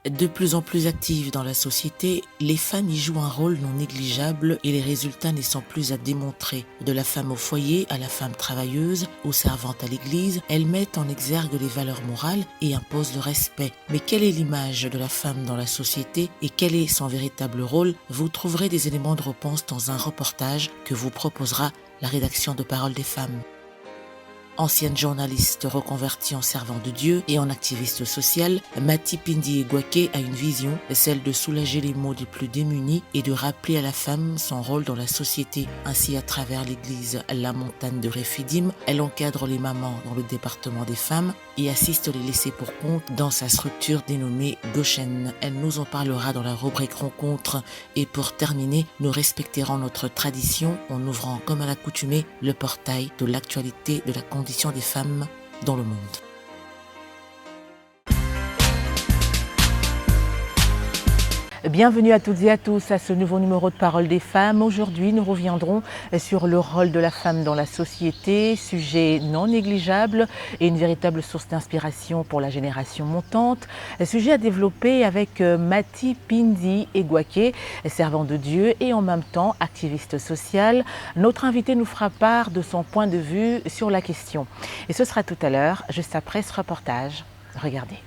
De plus en plus actives dans la société, les femmes y jouent un rôle non négligeable et les résultats ne sont plus à démontrer. De la femme au foyer à la femme travailleuse ou servante à l'église, elles mettent en exergue les valeurs morales et imposent le respect. Mais quelle est l'image de la femme dans la société et quel est son véritable rôle? Vous trouverez des éléments de réponse dans un reportage que vous proposera la rédaction de Paroles des femmes. Ancienne journaliste reconvertie en servante de Dieu et en activiste sociale, Mati Pindi Egwake a une vision, celle de soulager les maux des plus démunis et de rappeler à la femme son rôle dans la société. Ainsi, à travers l'église La Montagne de Refidim, elle encadre les mamans dans le département des femmes et assiste les laissés pour compte dans sa structure dénommée Goshen. Elle nous en parlera dans la rubrique rencontre et pour terminer, nous respecterons notre tradition en ouvrant comme à l'accoutumée le portail de l'actualité de la condition des femmes dans le monde. Bienvenue à toutes et à tous à ce nouveau numéro de Paroles des femmes. Aujourd'hui, nous reviendrons sur le rôle de la femme dans la société, sujet non négligeable et une véritable source d'inspiration pour la génération montante. Sujet à développer avec Mati Pindi Egwake, servant de Dieu et en même temps activiste sociale. Notre invité nous fera part de son point de vue sur la question. Et ce sera tout à l'heure, juste après ce reportage. Regardez.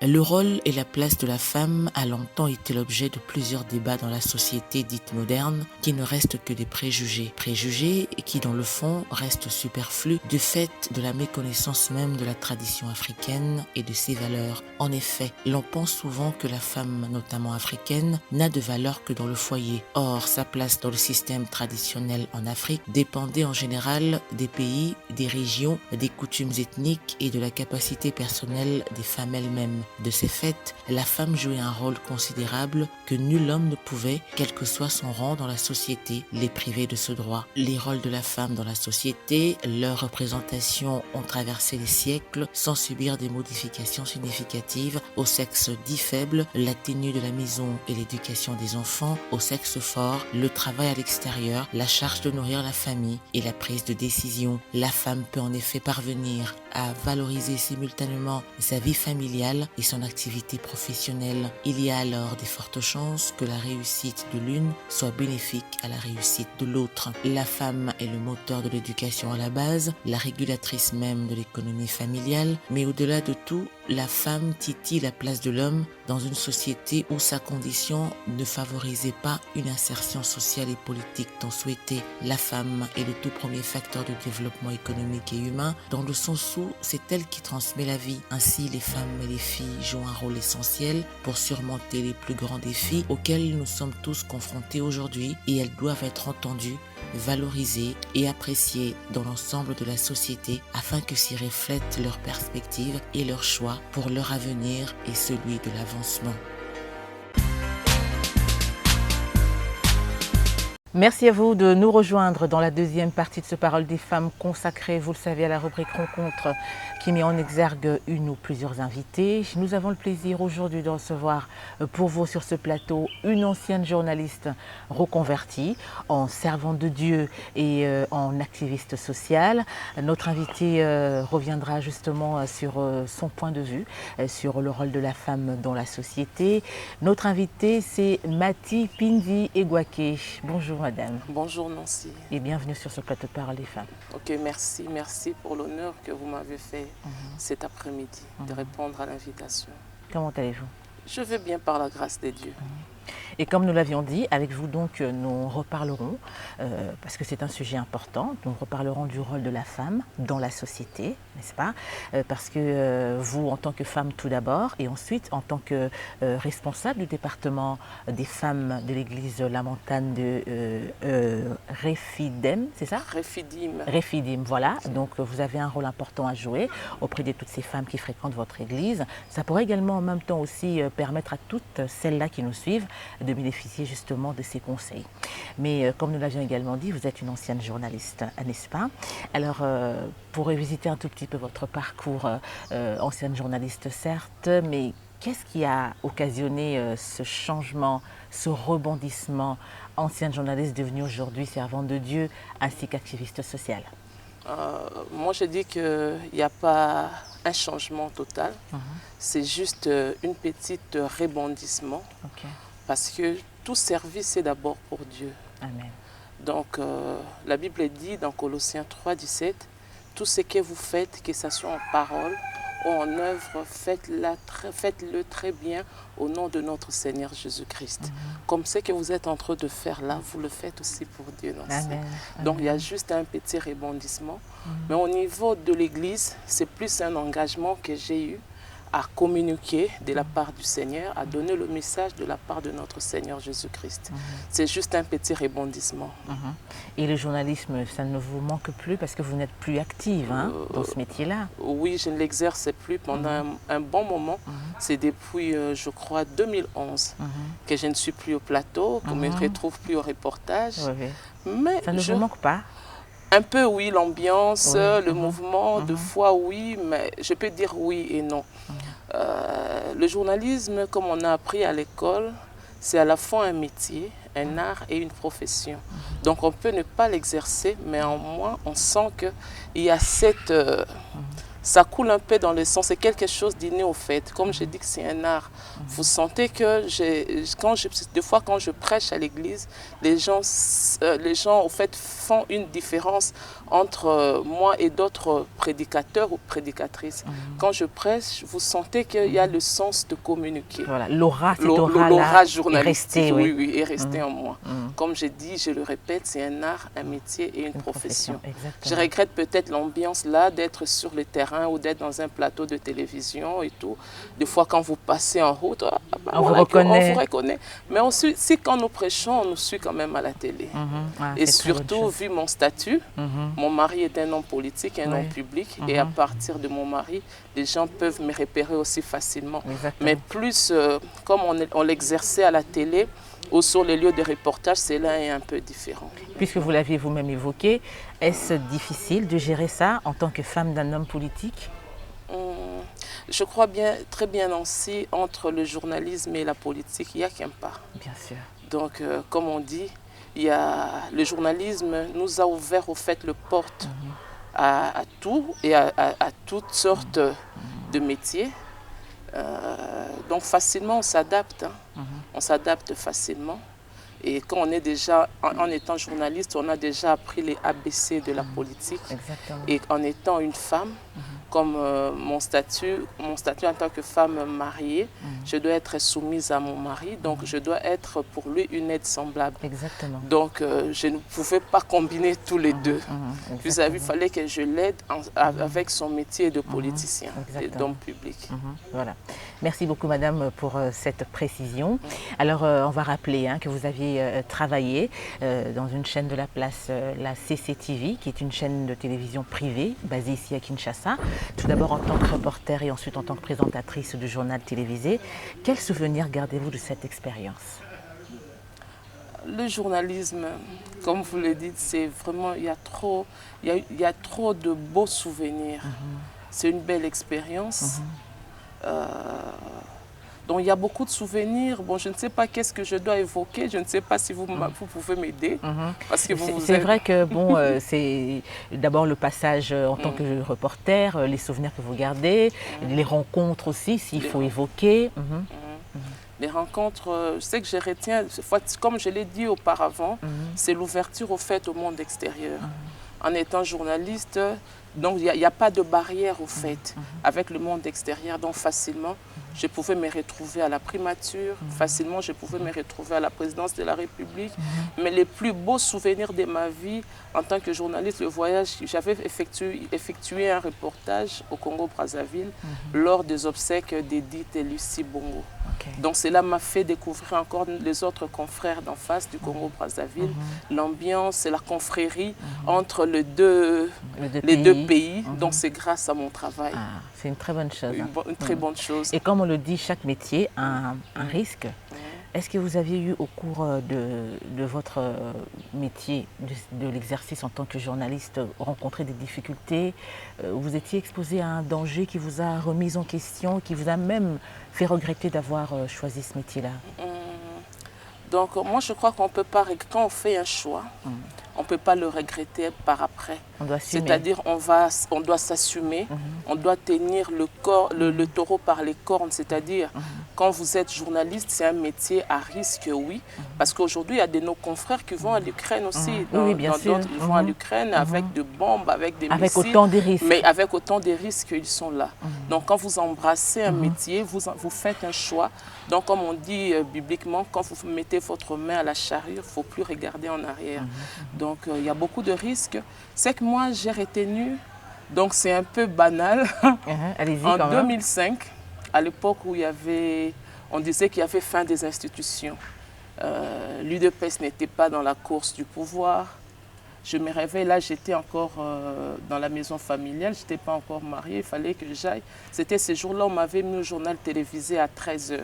Le rôle et la place de la femme a longtemps été l'objet de plusieurs débats dans la société dite moderne qui ne restent que des préjugés. Préjugés qui dans le fond restent superflus du fait de la méconnaissance même de la tradition africaine et de ses valeurs. En effet, l'on pense souvent que la femme, notamment africaine, n'a de valeur que dans le foyer. Or, sa place dans le système traditionnel en Afrique dépendait en général des pays, des régions, des coutumes ethniques et de la capacité personnelle des femmes elles-mêmes. De ces faits, la femme jouait un rôle considérable que nul homme ne pouvait, quel que soit son rang dans la société, les priver de ce droit. Les rôles de la femme dans la société, leur représentation ont traversé les siècles sans subir des modifications significatives au sexe dit faible, la tenue de la maison et l'éducation des enfants, au sexe fort, le travail à l'extérieur, la charge de nourrir la famille et la prise de décision. La femme peut en effet parvenir à valoriser simultanément sa vie familiale et son activité professionnelle. Il y a alors de fortes chances que la réussite de l'une soit bénéfique à la réussite de l'autre. La femme est le moteur de l'éducation à la base, la régulatrice même de l'économie familiale, mais au-delà de tout, la femme titille la place de l'homme dans une société où sa condition ne favorisait pas une insertion sociale et politique tant souhaitée. La femme est le tout premier facteur de développement économique et humain, dans le sens où c'est elle qui transmet la vie. Ainsi, les femmes et les filles jouent un rôle essentiel pour surmonter les plus grands défis auxquels nous sommes tous confrontés aujourd'hui et elles doivent être entendues, valorisées et appréciées dans l'ensemble de la société afin que s'y reflètent leurs perspectives et leurs choix pour leur avenir et celui de l'avancement. Merci à vous de nous rejoindre dans la deuxième partie de ce Parole des femmes consacrée, vous le savez, à la rubrique Rencontre qui met en exergue une ou plusieurs invités. Nous avons le plaisir aujourd'hui de recevoir pour vous sur ce plateau une ancienne journaliste reconvertie en servante de Dieu et en activiste sociale. Notre invitée reviendra justement sur son point de vue, sur le rôle de la femme dans la société. Notre invitée, c'est Mati Pindi Egwake. Bonjour madame. Bonjour Nancy. Et bienvenue sur ce plateau de Parole des femmes. Ok, merci pour l'honneur que vous m'avez fait cet après-midi de répondre à l'invitation. Comment allez-vous? Je vais bien par la grâce de Dieu. Et comme nous l'avions dit, avec vous donc nous reparlerons, parce que c'est un sujet important, nous reparlerons du rôle de la femme dans la société, n'est-ce pas? Parce que vous, en tant que femme tout d'abord, et ensuite en tant que responsable du département des femmes de l'église La Montagne de Refidim, c'est ça? Refidim, voilà. Donc vous avez un rôle important à jouer auprès de toutes ces femmes qui fréquentent votre église. Ça pourrait également en même temps aussi permettre à toutes celles-là qui nous suivent de bénéficier justement de ces conseils. Mais comme nous l'avions également dit, vous êtes une ancienne journaliste, n'est-ce pas? Alors, pour revisiter un tout petit peu votre parcours, ancienne journaliste certes, mais qu'est-ce qui a occasionné ce changement, ce rebondissement, ancienne journaliste devenue aujourd'hui servante de Dieu ainsi qu'activiste sociale? Moi, je dis qu'il n'y a pas un changement total. C'est juste une petite rebondissement. Parce que tout service est d'abord pour Dieu. Amen. Donc, la Bible dit dans Colossiens 3, 17, tout ce que vous faites, que ce soit en parole ou en œuvre, faites-le très bien au nom de notre Seigneur Jésus-Christ. Comme ce que vous êtes en train de faire là, vous le faites aussi pour Dieu. Donc, il y a juste un petit rebondissement. Mais au niveau de l'Église, c'est plus un engagement que j'ai eu à communiquer de la part du Seigneur, à donner le message de la part de notre Seigneur Jésus-Christ. C'est juste un petit rebondissement. Et le journalisme, ça ne vous manque plus parce que vous n'êtes plus active dans ce métier-là? Oui, je ne l'exerce plus pendant un bon moment. C'est depuis, je crois, 2011 que je ne suis plus au plateau, que je ne me retrouve plus au reportage. Mais ça ne vous manque pas? Un peu oui, l'ambiance, le mouvement, de fois oui, mais je peux dire oui et non. Le journalisme, comme on a appris à l'école, c'est à la fois un métier, un art et une profession. Donc on peut ne pas l'exercer, mais en moi, on sent qu'il y a cette... ça coule un peu dans le sang, c'est quelque chose d'inné au fait. Comme je dis que c'est un art, vous sentez que des fois quand je prêche à l'église, les gens au fait font une différence entre moi et d'autres prédicateurs ou prédicatrices. Quand je prêche, vous sentez qu'il y a le sens de communiquer. Voilà, l'aura journalistique est resté en moi. Comme je dis, je le répète, c'est un art, un métier et une profession. Je regrette peut-être l'ambiance là, d'être sur le terrain ou d'être dans un plateau de télévision et tout. Des fois, quand vous passez en route, on vous reconnaît. Mais aussi, quand nous prêchons, on nous suit quand même à la télé. Et surtout, vu mon statut, mon mari est un homme politique, un homme public. Et à partir de mon mari, les gens peuvent me repérer aussi facilement. Mais plus, comme on l'exerçait à la télé ou sur les lieux de reportage, cela est un peu différent. Puisque vous l'aviez vous-même évoqué, est-ce difficile de gérer ça en tant que femme d'un homme politique? Je crois très bien aussi, entre le journalisme et la politique, il n'y a qu'un pas. Bien sûr. Donc, comme on dit, le journalisme nous a ouvert au fait le porte à tout et à toutes sortes de métiers. Donc facilement on s'adapte, on s'adapte facilement. Et quand on est déjà, en étant journaliste, on a déjà appris les ABC de la politique. Et en étant une femme, comme mon statut en tant que femme mariée, je dois être soumise à mon mari, donc je dois être pour lui une aide semblable. Donc je ne pouvais pas combiner tous les deux. Vis-à-vis, il fallait que je l'aide avec son métier de politicien et d'homme public. Voilà. Merci beaucoup madame pour cette précision. Alors on va rappeler que vous aviez travaillé dans une chaîne de la place, la CCTV, qui est une chaîne de télévision privée basée ici à Kinshasa. Tout d'abord en tant que reporter et ensuite en tant que présentatrice du journal télévisé. Quels souvenirs gardez-vous de cette expérience? Le journalisme, comme vous le dites, c'est vraiment, il y a trop de beaux souvenirs. C'est une belle expérience. Donc il y a beaucoup de souvenirs. Bon, je ne sais pas qu'est-ce que je dois évoquer. Je ne sais pas si vous pouvez m'aider. C'est vrai que bon, c'est d'abord le passage en tant que reporter, les souvenirs que vous gardez, les rencontres aussi, s'il faut évoquer. Les rencontres, je sais que je retiens, comme je l'ai dit auparavant, c'est l'ouverture au fait au monde extérieur. En étant journaliste, donc il n'y a pas de barrière au fait avec le monde extérieur, donc facilement je pouvais me retrouver à la primature, facilement je pouvais me retrouver à la présidence de la République. Mais les plus beaux souvenirs de ma vie en tant que journaliste, le voyage, j'avais effectué un reportage au Congo-Brazzaville lors des obsèques d'Edith et Lucie Bongo. Donc cela m'a fait découvrir encore les autres confrères d'en face du Congo-Brazzaville, l'ambiance et la confrérie entre les deux pays. Donc c'est grâce à mon travail. C'est une très bonne chose. Une très bonne chose. Et comme on le dit, chaque métier a un risque. Est-ce que vous aviez eu au cours de votre métier, de l'exercice en tant que journaliste, rencontré des difficultés? Vous étiez exposé à un danger qui vous a remis en question, qui vous a même fait regretter d'avoir choisi ce métier-là? Donc moi je crois qu'on peut pas, quand on fait un choix, on ne peut pas le regretter par après. C'est-à-dire on doit s'assumer, on doit tenir le taureau par les cornes. C'est-à-dire quand vous êtes journaliste, c'est un métier à risque, oui. Parce qu'aujourd'hui, il y a de nos confrères qui vont à l'Ukraine aussi. Oui, bien sûr. Ils vont à l'Ukraine avec des bombes, avec des missiles. Avec autant de risques. Mais avec autant de risques, ils sont là. Donc quand vous embrassez un métier, vous faites un choix. Donc comme on dit bibliquement, quand vous mettez votre main à la charrue, il ne faut plus regarder en arrière. Donc il y a beaucoup de risques. C'est que moi, j'ai retenu, donc c'est un peu banal, en 2005, à l'époque où on disait qu'il y avait fin des institutions. L'UDPS n'était pas dans la course du pouvoir. Je me réveille, là j'étais encore dans la maison familiale, je n'étais pas encore mariée, il fallait que j'aille. C'était ces jours-là, on m'avait mis au journal télévisé à 13 h.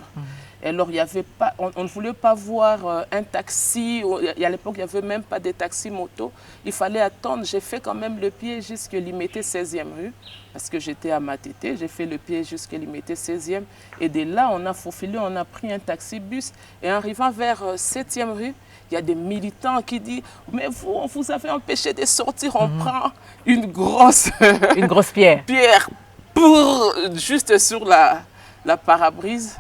Et alors, il y avait pas, on ne voulait pas voir un taxi, et à l'époque, il n'y avait même pas de taxi moto. Il fallait attendre, j'ai fait quand même le pied jusqu'à Limité 16e rue, parce que j'étais à Matete, j'ai fait le pied jusqu'à Limité 16e. Et de là, on a faufilé, on a pris un taxi-bus. Et en arrivant vers 7e rue, il y a des militants qui disent « Mais vous avez empêché de sortir, on prend une grosse pierre. Juste sur la parabrise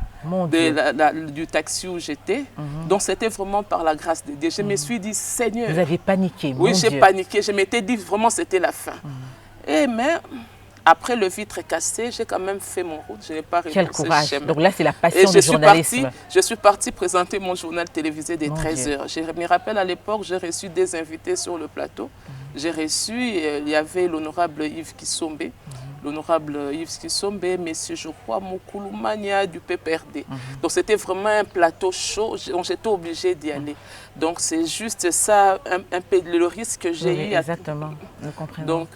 du taxi où j'étais. Donc c'était vraiment par la grâce de Dieu. Je me suis dit « Seigneur ». Vous avez paniqué, Oui, j'ai paniqué. Je m'étais dit vraiment c'était la fin. Mais après le vitre cassé, j'ai quand même fait mon route. Je n'ai pas renoncé. Quel courage. Donc là, c'est la passion du journalisme. Je suis partie présenter mon journal télévisé des 13 h. Je me rappelle à l'époque, j'ai reçu des invités sur le plateau. J'ai reçu, il y avait l'honorable Yves Kissombe. L'honorable Yves Kissombe, monsieur, je crois, Moukoulou-Mania du PPRD. Donc c'était vraiment un plateau chaud, j'étais obligée d'y aller. Donc c'est juste ça, un peu le risque que j'ai eu. Exactement, nous comprenons. Donc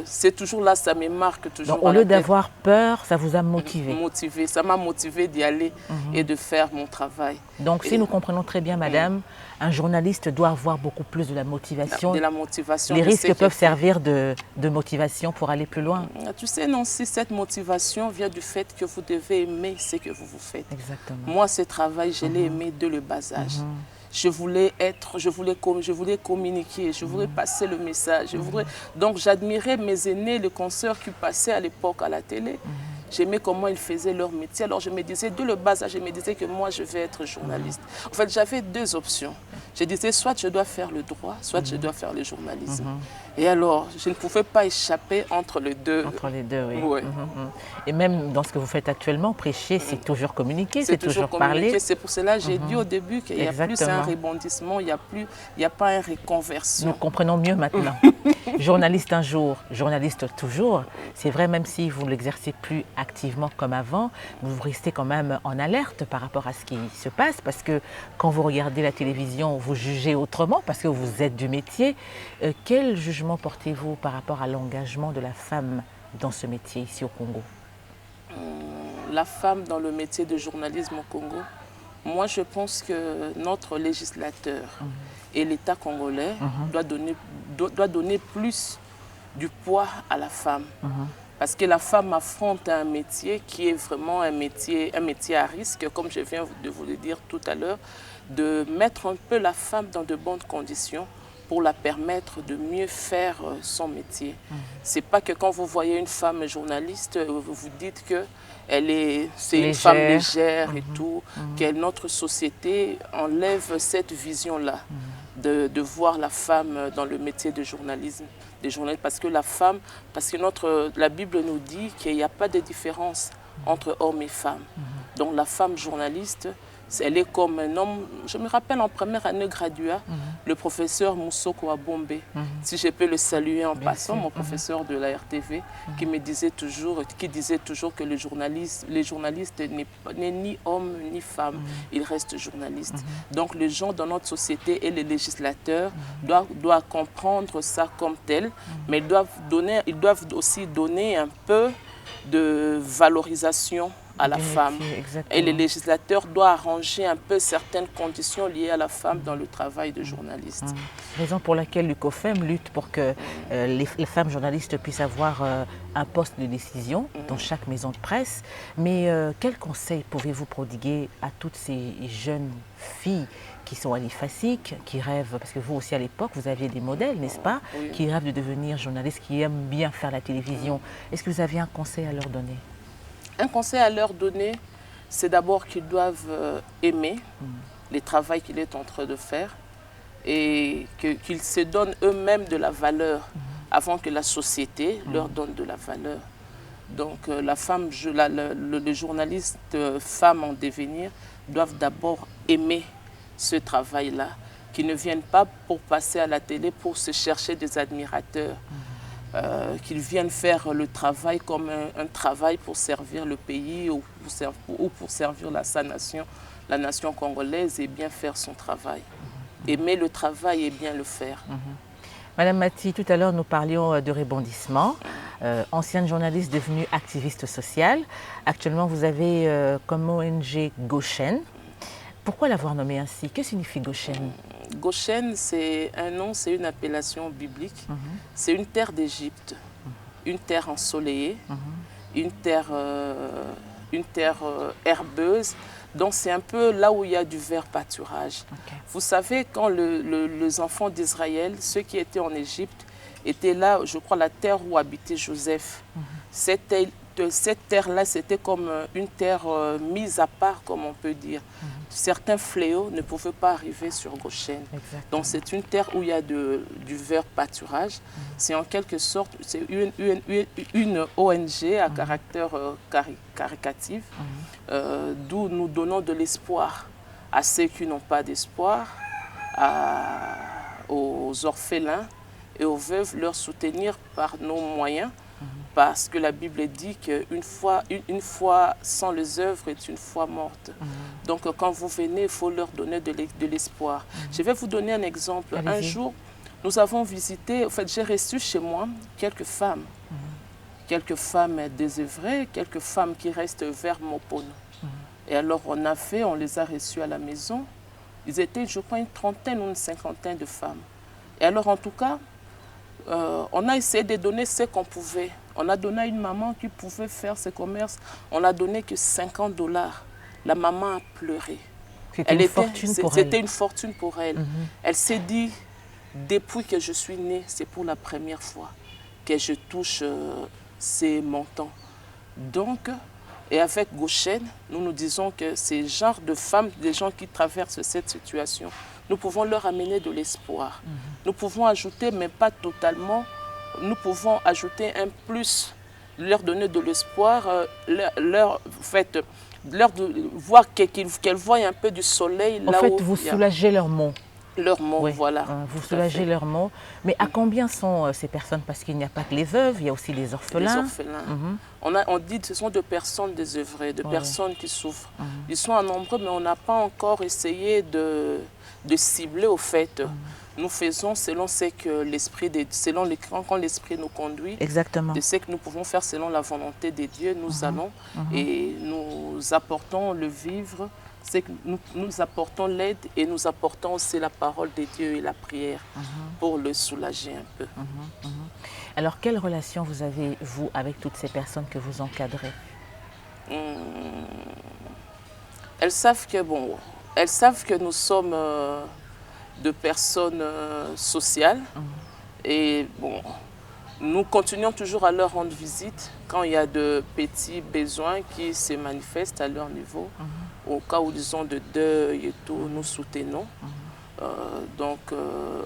c'est toujours là, ça me marque toujours. Donc, au lieu d'avoir peur, ça vous a motivé. Ça m'a motivé d'y aller et de faire mon travail. Donc si nous comprenons très bien, madame, un journaliste doit avoir beaucoup plus de la motivation. De la motivation. Les risques peuvent servir de motivation pour aller plus loin. Tu sais, Nancy, cette motivation vient du fait que vous devez aimer ce que vous faites. Exactement. Moi, ce travail, je l'ai aimé dès le bas âge. Je voulais communiquer, je voulais passer le message. Donc j'admirais mes aînés, les consoeurs qui passaient à l'époque à la télé. J'aimais comment ils faisaient leur métier. Alors je me disais, dès le bas âge, je me disais que moi, je vais être journaliste. En fait, j'avais deux options. Je disais, soit je dois faire le droit, soit je dois faire le journalisme. Et alors, je ne pouvais pas échapper entre les deux. Entre les deux, oui. Ouais. Et même dans ce que vous faites actuellement, prêcher, c'est toujours communiquer, c'est toujours parler. C'est pour cela que j'ai dit au début qu'il y a plus un rebondissement, il n'y a pas une reconversion. Nous comprenons mieux maintenant. Journaliste un jour, journaliste toujours. C'est vrai, même si vous ne l'exercez plus activement comme avant, vous restez quand même en alerte par rapport à ce qui se passe, parce que quand vous regardez la télévision, vous jugez autrement, parce que vous êtes du métier. Quel jugement portez-vous par rapport à l'engagement de la femme dans ce métier ici au Congo? La femme dans le métier de journalisme au Congo, moi je pense que notre législateur et l'État congolais doit donner plus du poids à la femme. Parce que la femme affronte un métier qui est vraiment un métier à risque, comme je viens de vous le dire tout à l'heure, de mettre un peu la femme dans de bonnes conditions pour la permettre de mieux faire son métier. C'est pas que quand vous voyez une femme journaliste, vous vous dites que c'est une femme légère et tout, que notre société enlève cette vision-là de voir la femme dans le métier de journalisme. Parce que la Bible nous dit qu'il n'y a pas de différence entre hommes et femmes. Donc la femme journaliste, elle est comme un homme. Je me rappelle en première année graduat, le professeur Moussoko Abombe, si je peux le saluer en passant, mon professeur de la RTV, qui disait toujours que le journaliste n'est ni homme ni femme, il reste journaliste. Donc les gens dans notre société et les législateurs doivent comprendre ça comme tel, mais ils doivent aussi donner un peu de valorisation à la femme. Exactement. Et le législateur doit arranger un peu certaines conditions liées à la femme dans le travail de journaliste. Raison pour laquelle l'UCOFEM lutte pour que les femmes journalistes puissent avoir un poste de décision dans chaque maison de presse. Mais quels conseils pouvez-vous prodiguer à toutes ces jeunes filles qui sont à l'IFASIC, qui rêvent, parce que vous aussi à l'époque, vous aviez des modèles, n'est-ce pas, Oui. qui rêvent de devenir journalistes, qui aiment bien faire la télévision. Est-ce que vous avez un conseil à leur donner? Un conseil à leur donner, c'est d'abord qu'ils doivent aimer le travail qu'il est en train de faire et qu'ils se donnent eux-mêmes de la valeur avant que la société leur donne de la valeur. Donc la femme, le journaliste femme en devenir doivent d'abord aimer ce travail-là, qu'ils ne viennent pas pour passer à la télé pour se chercher des admirateurs, qu'ils viennent faire le travail comme un travail pour servir le pays ou pour servir sa nation, la nation congolaise, et bien faire son travail. Aimer le travail et bien le faire. Madame Mati, tout à l'heure nous parlions de rebondissement, ancienne journaliste devenue activiste sociale. Actuellement vous avez comme ONG Goshen. Pourquoi l'avoir nommé ainsi? Que signifie Goshen? Goshen, c'est un nom, c'est une appellation biblique. C'est une terre d'Égypte, une terre ensoleillée, une terre herbeuse. Donc c'est un peu là où il y a du vert pâturage. Vous savez, quand les enfants d'Israël, ceux qui étaient en Égypte, étaient là, je crois, la terre où habitait Joseph. Cette terre-là, c'était comme une terre mise à part, comme on peut dire. Certains fléaux ne pouvaient pas arriver sur Goshen. Donc c'est une terre où il y a du vert pâturage. C'est en quelque sorte une ONG à caractère caricatif, d'où nous donnons de l'espoir à ceux qui n'ont pas d'espoir, aux orphelins et aux veuves, leur soutenir par nos moyens. Parce que la Bible dit qu'une foi sans les œuvres est une foi morte. Donc quand vous venez, il faut leur donner de l'espoir. Je vais vous donner un exemple. Un jour, nous avons visité, en fait, j'ai reçu chez moi quelques femmes désœuvrées, quelques femmes qui restent vers Mopono. Et alors on les a reçues à la maison. Ils étaient, je crois, une trentaine ou une cinquantaine de femmes. Et alors en tout cas, on a essayé de donner ce qu'on pouvait. On a donné à une maman qui pouvait faire ce commerce. On n'a donné que $50. La maman a pleuré. C'était une fortune pour elle. Elle s'est dit, depuis que je suis née, c'est pour la première fois que je touche ces montants. Donc, et avec Goshen, nous nous disons que ces genres de femmes, des gens qui traversent cette situation, nous pouvons leur amener de l'espoir. Nous pouvons ajouter, mais pas totalement, nous pouvons ajouter un plus, leur donner de l'espoir, voir qu'elles voient un peu du soleil là où... En fait, vous soulagez leurs maux. Leurs mots, oui, voilà. Vous soulagez leurs mots. Mais à combien sont ces personnes? Parce qu'il n'y a pas que les veuves, il y a aussi les orphelins. Les orphelins. On dit que ce sont de personnes désœuvrées, de personnes qui souffrent. Ils sont en nombre, mais on n'a pas encore essayé de cibler au fait. Nous faisons selon ce que l'esprit, quand l'esprit nous conduit. Exactement. De ce que nous pouvons faire selon la volonté de Dieu, nous allons et nous apportons le vivre. C'est que nous apportons l'aide et nous apportons aussi la parole de Dieu et la prière pour le soulager un peu. Alors, quelle relation vous avez, vous, avec toutes ces personnes que vous encadrez? Elles savent que nous sommes de personnes sociales et bon, nous continuons toujours à leur rendre visite quand il y a de petits besoins qui se manifestent à leur niveau. Au cas où ils ont de deuil et tout, nous soutenons. Donc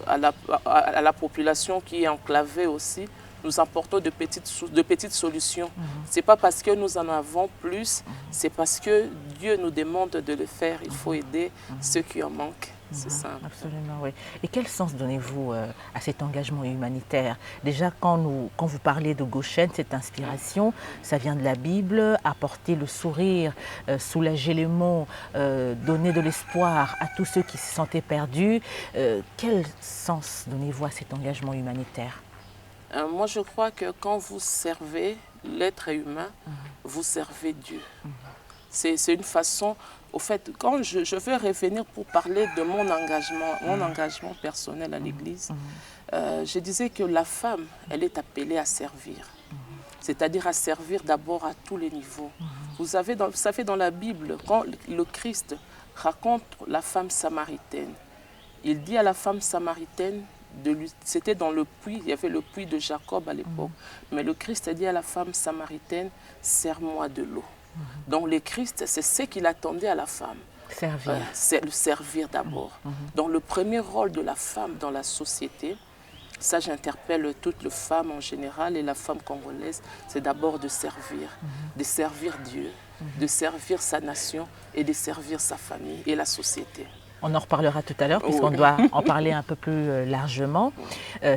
à la population qui est enclavée aussi, nous apportons de petites solutions. Ce n'est pas parce que nous en avons plus, c'est parce que Dieu nous demande de le faire. Il faut aider ceux qui en manquent. C'est simple. Absolument, oui. Et quel sens donnez-vous à cet engagement humanitaire? Déjà, quand vous parlez de Goshen, cette inspiration, ça vient de la Bible, apporter le sourire, soulager les maux, donner de l'espoir à tous ceux qui se sentaient perdus. Quel sens donnez-vous à cet engagement humanitaire? Moi, je crois que quand vous servez l'être humain, vous servez Dieu. C'est une façon, au fait, quand je vais revenir pour parler de mon engagement personnel à l'Église, je disais que la femme, elle est appelée à servir. C'est-à-dire à servir d'abord à tous les niveaux. Vous savez, dans la Bible, quand le Christ raconte la femme samaritaine, il dit à la femme samaritaine, c'était dans le puits, il y avait le puits de Jacob à l'époque, mais le Christ a dit à la femme samaritaine, sers-moi de l'eau. Donc le Christ, c'est ce qu'il attendait à la femme. Servir. C'est le servir d'abord. Donc le premier rôle de la femme dans la société, ça j'interpelle toutes les femmes en général et la femme congolaise, c'est d'abord de servir Dieu, de servir sa nation et de servir sa famille et la société. On en reparlera tout à l'heure puisqu'on doit en parler un peu plus largement.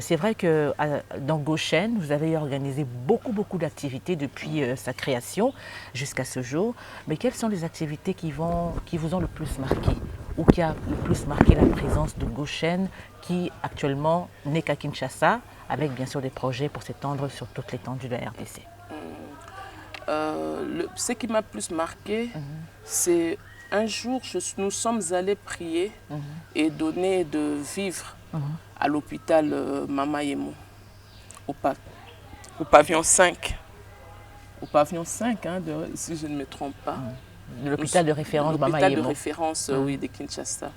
C'est vrai que dans Goshen, vous avez organisé beaucoup d'activités depuis sa création jusqu'à ce jour. Mais quelles sont les activités qui vous ont le plus marqué ou qui a le plus marqué la présence de Goshen qui actuellement n'est qu'à Kinshasa avec bien sûr des projets pour s'étendre sur toute l'étendue de la RDC? Ce qui m'a plus marqué, c'est un jour, nous sommes allés prier et donner de vivres à l'hôpital Mama Yemo, au pavillon 5. Au pavillon 5, hein, si je ne me trompe pas. L'hôpital de référence Mama Yemo. L'hôpital de référence, oui, de Kinshasa.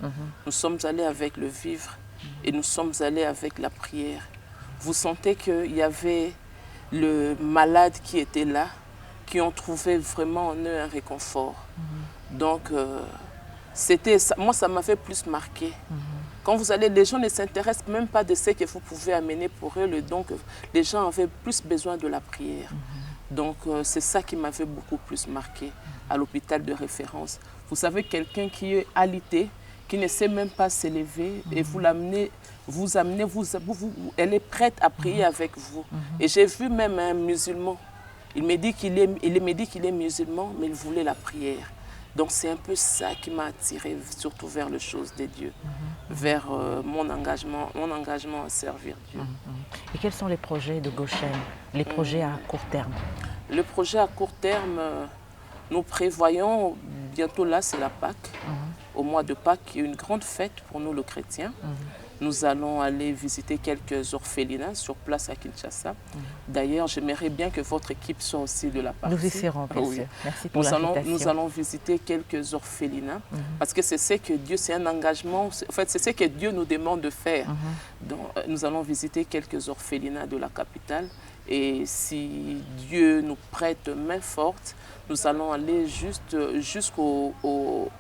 Nous sommes allés avec le vivre et nous sommes allés avec la prière. Vous sentez qu'il y avait le malade qui était là, qui ont trouvé vraiment en eux un réconfort. Donc, moi, ça m'avait plus marqué. Quand vous allez, les gens ne s'intéressent même pas de ce que vous pouvez amener pour eux. Donc, les gens avaient plus besoin de la prière. Donc, c'est ça qui m'avait beaucoup plus marqué à l'hôpital de référence. Vous savez, quelqu'un qui est alité, qui ne sait même pas s'élever, et vous l'amenez, elle est prête à prier avec vous. Et j'ai vu même un musulman. Il me dit qu'il est musulman, mais il voulait la prière. Donc c'est un peu ça qui m'a attiré, surtout vers les choses de Dieu, vers mon engagement à servir Dieu. Et quels sont les projets de Goshen, les projets à court terme? Le projet à court terme, nous prévoyons, bientôt là c'est la Pâque, au mois de Pâques, qui est une grande fête pour nous les chrétiens. Nous allons aller visiter quelques orphelinats sur place à Kinshasa. D'ailleurs, j'aimerais bien que votre équipe soit aussi de la partie. Nous y serons, bien sûr. Merci pour l'invitation. Nous allons visiter quelques orphelinats parce que c'est ce que Dieu, c'est un engagement, en fait, c'est ce que Dieu nous demande de faire. Donc, nous allons visiter quelques orphelinats de la capitale et si Dieu nous prête main forte, nous allons aller jusqu'aux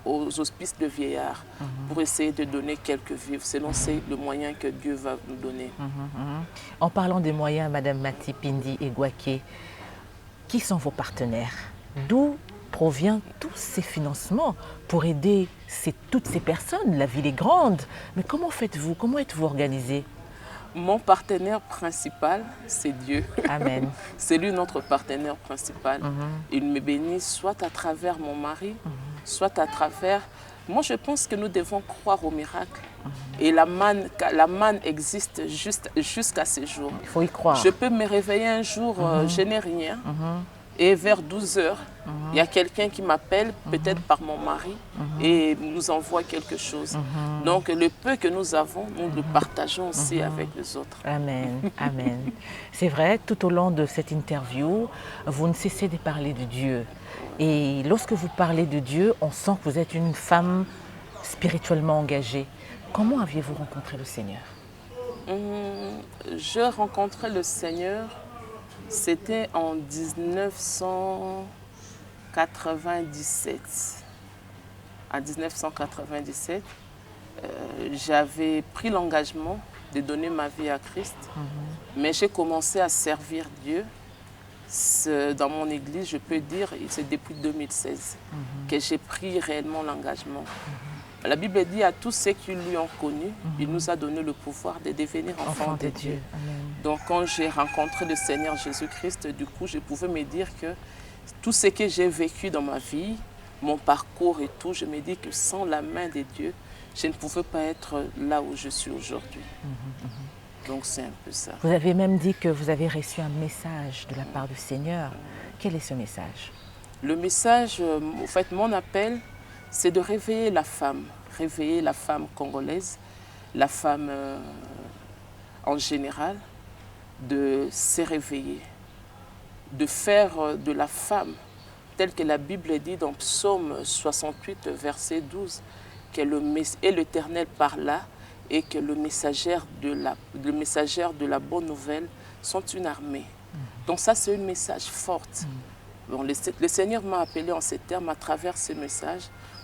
hospices de vieillards pour essayer de donner quelques vivres. Sinon, c'est le moyen que Dieu va nous donner. En parlant des moyens, Madame Mati Pindi Egwake, qui sont vos partenaires? D'où proviennent tous ces financements pour aider toutes ces personnes? La ville est grande, mais comment faites-vous? Comment êtes-vous organisé? Mon partenaire principal, c'est Dieu. Amen. C'est lui notre partenaire principal. Il me bénit soit à travers mon mari, soit à travers... Moi, je pense que nous devons croire au miracle. Et la manne existe jusqu'à ce jour. Il faut y croire. Je peux me réveiller un jour, je n'ai rien. Et vers 12 heures, il y a quelqu'un qui m'appelle, peut-être par mon mari, et nous envoie quelque chose. Donc le peu que nous avons, nous le partageons aussi avec les autres. Amen, amen. C'est vrai, tout au long de cette interview, vous ne cessez de parler de Dieu. Et lorsque vous parlez de Dieu, on sent que vous êtes une femme spirituellement engagée. Comment aviez-vous rencontré le Seigneur? Je rencontrais le Seigneur. C'était en 1997. En 1997, j'avais pris l'engagement de donner ma vie à Christ, mais j'ai commencé à servir Dieu. Dans mon église, je peux dire, c'est depuis 2016 que j'ai pris réellement l'engagement. La Bible dit à tous ceux qui lui ont connu, il nous a donné le pouvoir de devenir enfants de Dieu. Amen. Donc quand j'ai rencontré le Seigneur Jésus-Christ, du coup, je pouvais me dire que tout ce que j'ai vécu dans ma vie, mon parcours et tout, je me dis que sans la main de Dieu, je ne pouvais pas être là où je suis aujourd'hui. Donc c'est un peu ça. Vous avez même dit que vous avez reçu un message de la part du Seigneur. Quel est ce message? Le message, en fait, mon appel, c'est de réveiller la femme congolaise, la femme en général, de se réveiller, de faire de la femme, telle que la Bible dit dans Psaume 68, verset 12, que l'Éternel parla et que le messagère de la bonne nouvelle sont une armée. Donc ça, c'est un message fort. Bon, le Seigneur m'a appelé en ces termes à travers ce message.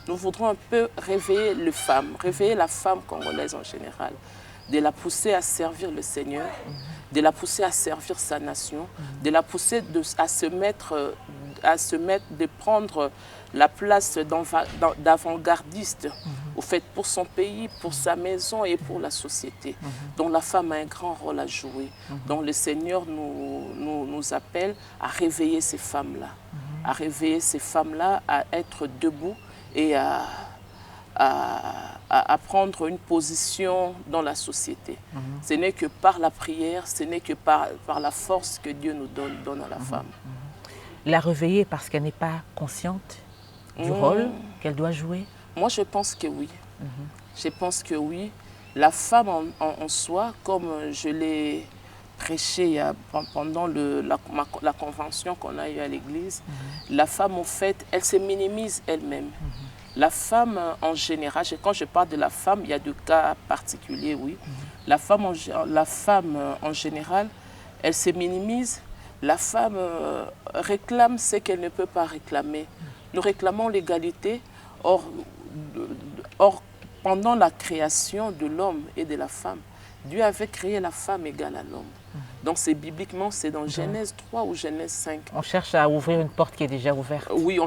Nous voudrons un peu réveiller les femmes, réveiller la femme congolaise en général, de la pousser à servir le Seigneur, de la pousser à servir sa nation, de la pousser à se mettre, de prendre la place d'avant-gardiste au fait pour son pays, pour sa maison et pour la société. Donc la femme a un grand rôle à jouer. Donc le Seigneur nous appelle à réveiller ces femmes-là, à réveiller ces femmes-là, à être debout et à prendre une position dans la société. Ce n'est que par la prière, ce n'est que par la force que Dieu nous donne à la femme. La réveiller parce qu'elle n'est pas consciente du rôle qu'elle doit jouer? Moi, je pense que oui. Je pense que oui. La femme en soi, comme je l'ai prêché pendant la convention qu'on a eue à l'église, la femme, en fait, elle se minimise elle-même. La femme en général, quand je parle de la femme, il y a des cas particuliers, oui. La femme en général, elle se minimise. La femme réclame ce qu'elle ne peut pas réclamer. Nous réclamons l'égalité. Or, pendant la création de l'homme et de la femme, Dieu avait créé la femme égale à l'homme. Donc c'est bibliquement, c'est dans Genèse 3 ou Genèse 5. On cherche à ouvrir une porte qui est déjà ouverte. Oui,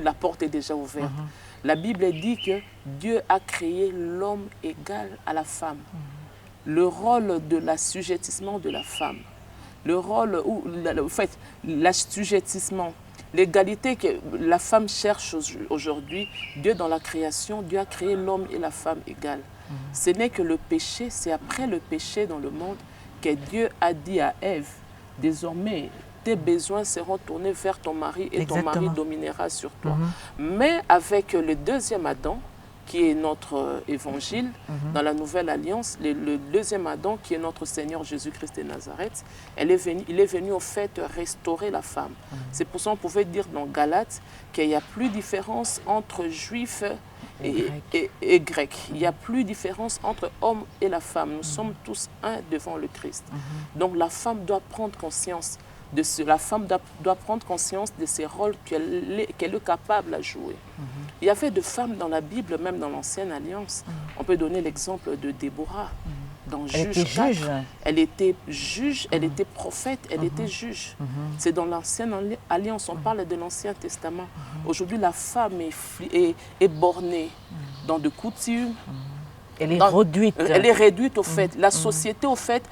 la porte est déjà ouverte. La Bible dit que Dieu a créé l'homme égal à la femme. Le rôle de l'assujettissement de la femme, le rôle, en fait, l'assujettissement, l'égalité que la femme cherche aujourd'hui, Dieu dans la création, Dieu a créé l'homme et la femme égales. Ce n'est que le péché, c'est après le péché dans le monde que Dieu a dit à Ève, désormais, tes besoins seront tournés vers ton mari et ton mari dominera sur toi. Mais avec le deuxième Adam, qui est notre évangile, dans la Nouvelle Alliance, le deuxième Adam, qui est notre Seigneur Jésus-Christ de Nazareth, il est venu au fait restaurer la femme. C'est pour ça qu'on pouvait dire dans Galates qu'il n'y a plus de différence entre juifs et grecs. Il n'y a plus de différence entre homme et la femme. Nous sommes tous un devant le Christ. Donc la femme doit prendre conscience de cela. La femme doit prendre conscience de ses rôles qu'elle est capable à jouer. Il y avait des femmes dans la Bible, même dans l'Ancienne Alliance. On peut donner l'exemple de Déborah. Dans Juge 4, elle était juge, elle était prophète, elle était juge. C'est dans l'Ancienne Alliance, on parle de l'Ancien Testament. Aujourd'hui, la femme est bornée dans des coutumes. Elle est réduite. Elle est réduite au fait. La société, au fait,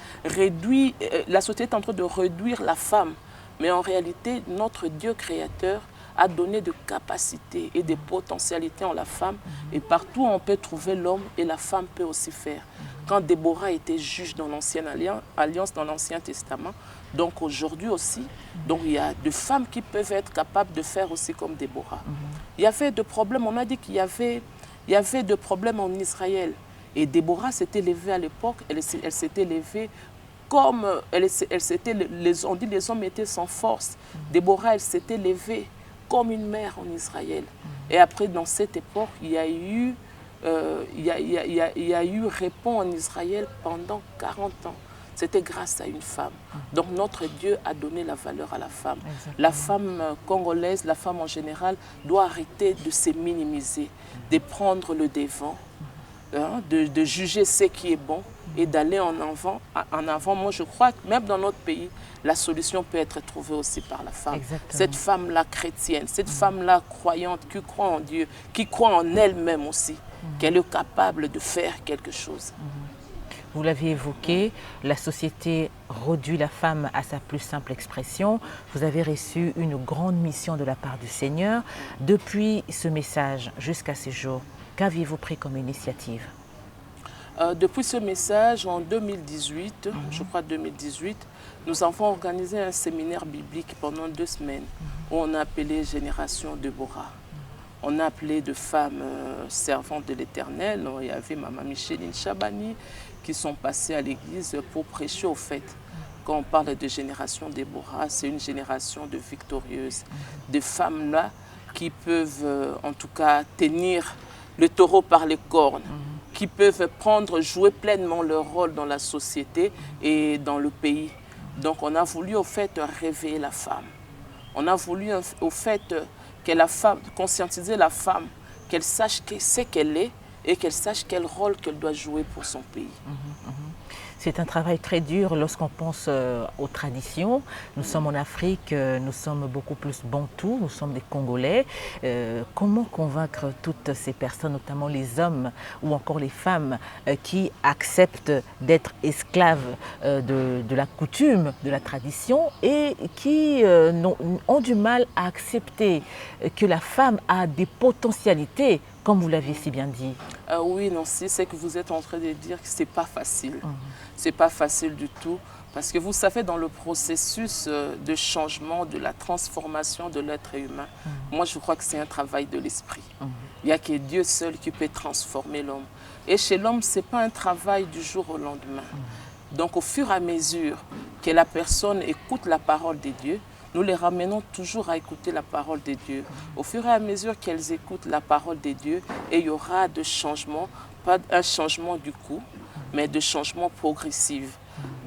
la société est en train de réduire la femme. Mais en réalité, notre Dieu créateur a donné de capacités et de potentialités en la femme. Et partout, on peut trouver l'homme et la femme peut aussi faire. Quand Déborah était juge dans l'Ancienne Alliance, dans l'Ancien Testament, donc aujourd'hui aussi, donc il y a des femmes qui peuvent être capables de faire aussi comme Déborah. Il y avait des problèmes, on m'a dit qu'il y avait des problèmes en Israël. Et Déborah s'était levée à l'époque, elle s'était levée comme, on dit les hommes étaient sans force. Déborah, elle s'était levée comme une mère en Israël. Et après, dans cette époque, il y a eu répond en Israël pendant 40 ans. C'était grâce à une femme. Donc notre Dieu a donné la valeur à la femme. Exactement. La femme congolaise, la femme en général, doit arrêter de se minimiser, de prendre le devant, de juger ce qui est bon et d'aller en avant. Moi, je crois que même dans notre pays, la solution peut être trouvée aussi par la femme. Exactement. Cette femme-là chrétienne, cette femme-là croyante, qui croit en Dieu, qui croit en elle-même aussi, qu'elle est capable de faire quelque chose. Vous l'avez évoqué, la société réduit la femme à sa plus simple expression. Vous avez reçu une grande mission de la part du Seigneur. Depuis ce message jusqu'à ce jour, qu'aviez-vous pris comme initiative? Depuis ce message, en 2018, je crois 2018, nous avons organisé un séminaire biblique pendant 2 semaines où on a appelé Génération Déborah. On a appelé de femmes servantes de l'Éternel. Il y avait Maman Micheline Chabani qui sont passées à l'église pour prêcher au fait. Quand on parle de Génération Déborah, c'est une génération de victorieuses, de femmes là qui peuvent en tout cas tenir le taureau par les cornes, qui peuvent jouer pleinement leur rôle dans la société et dans le pays. Donc on a voulu au fait réveiller la femme. On a voulu au fait que la femme, conscientiser la femme, qu'elle sache ce qu'elle est et qu'elle sache quel rôle qu'elle doit jouer pour son pays. C'est un travail très dur lorsqu'on pense aux traditions. Nous sommes en Afrique, nous sommes beaucoup plus bantous, nous sommes des Congolais. Comment convaincre toutes ces personnes, notamment les hommes ou encore les femmes qui acceptent d'être esclaves de la coutume, de la tradition et qui ont du mal à accepter que la femme a des potentialités, comme vous l'aviez si bien dit? Oui, Nancy, c'est que vous êtes en train de dire que ce n'est pas facile. Ce n'est pas facile du tout. Parce que vous savez, dans le processus de changement, de la transformation de l'être humain, moi je crois que c'est un travail de l'esprit. Il n'y a que Dieu seul qui peut transformer l'homme. Et chez l'homme, ce n'est pas un travail du jour au lendemain. Donc au fur et à mesure que la personne écoute la parole de Dieu, nous les ramenons toujours à écouter la parole de Dieu. Au fur et à mesure qu'elles écoutent la parole de Dieu, et il y aura de changements, pas un changement du coup, mais de changements progressifs.